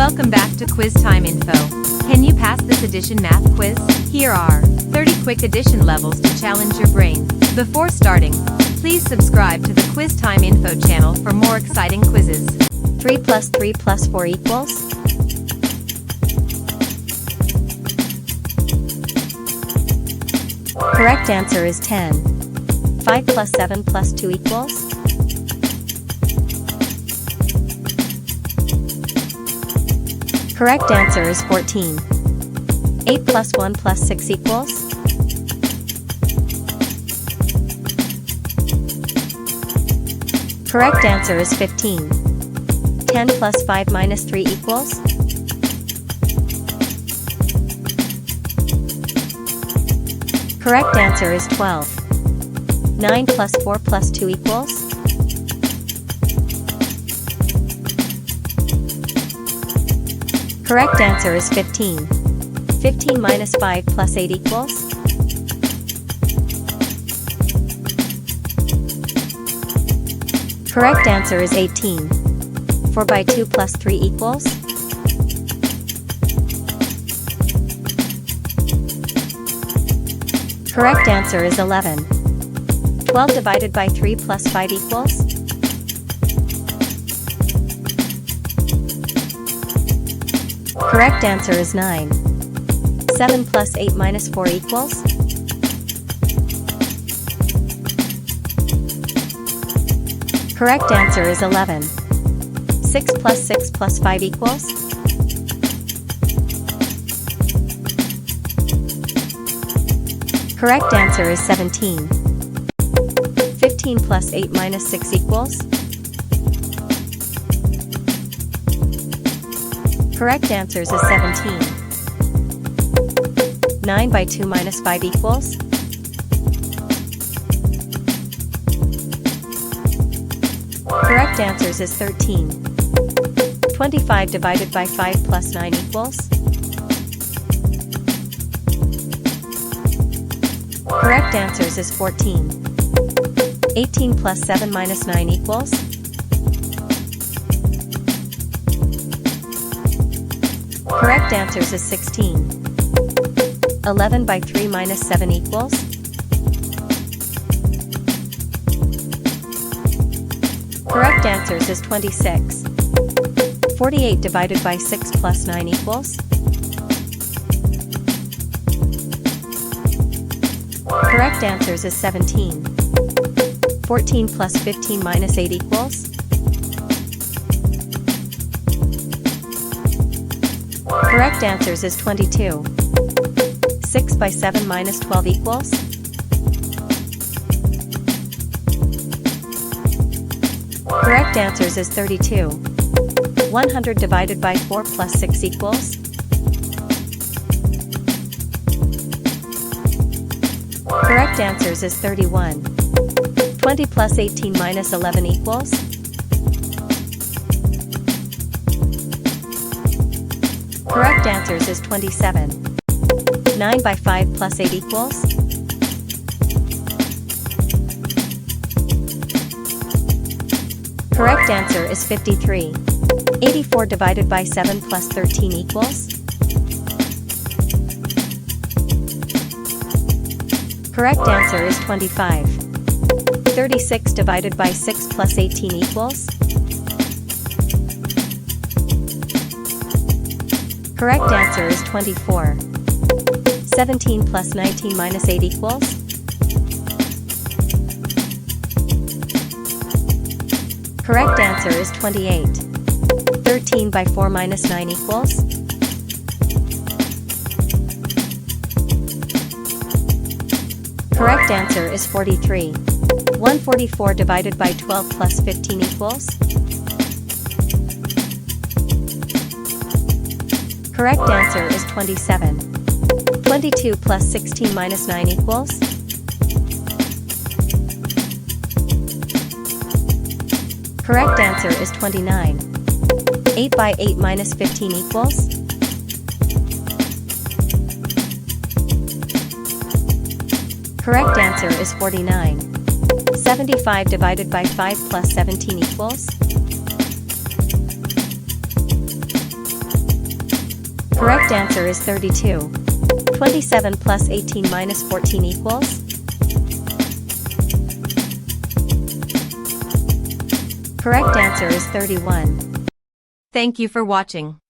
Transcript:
Welcome back to Quiz Time Info. Can you pass this addition math quiz? Here are 30 quick addition levels to challenge your brain. Before starting, please subscribe to the Quiz Time Info channel for more exciting quizzes. 3 plus 3 plus 4 equals? Correct answer is 10. 5 plus 7 plus 2 equals? Correct answer is 14. 8 plus 1 plus 6 equals? Correct answer is 15. 10 plus 5 minus 3 equals? Correct answer is 12. 9 plus 4 plus 2 equals? Correct answer is 15. 15 minus 5 plus 8 equals? Correct answer is 18. 4 by 2 plus 3 equals? Correct answer is 11. 12 divided by 3 plus 5 equals? Correct answer is 9. 7 plus 8 minus 4 equals? Correct answer is 11. 6 plus 6 plus 5 equals? Correct answer is 17. 15 plus 8 minus 6 equals? Correct answers is 17. 9 by 2 minus 5 equals? Correct answers is 13. 25 divided by 5 plus 9 equals? Correct answers is 14. 18 plus 7 minus 9 equals? Correct answers is 16. 11 by 3 minus 7 equals? Correct answers is 26. 48 divided by 6 plus 9 equals? Correct answers is 17. 14 plus 15 minus 8 equals? Correct answers is 22. 6 by 7 minus 12 equals? Correct answers is 32. 100 divided by 4 plus 6 equals? Correct answers is 31. 20 plus 18 minus 11 equals? Correct answers is 27. 9 by 5 plus 8 equals? Correct answer is 53. 84 divided by 7 plus 13 equals? Correct answer is 25. 36 divided by 6 plus 18 equals? Correct answer is 24. 17 plus 19 minus 8 equals? Correct answer is 28. 13 by 4 minus 9 equals? Correct answer is 43. 144 divided by 12 plus 15 equals? Correct answer is 27. 22 plus 16 minus 9 equals? Correct answer is 29. 8 by 8 minus 15 equals? Correct answer is 49. 75 divided by 5 plus 17 equals? Correct answer is 32. 27 plus 18 minus 14 equals? Correct answer is 31. Thank you for watching.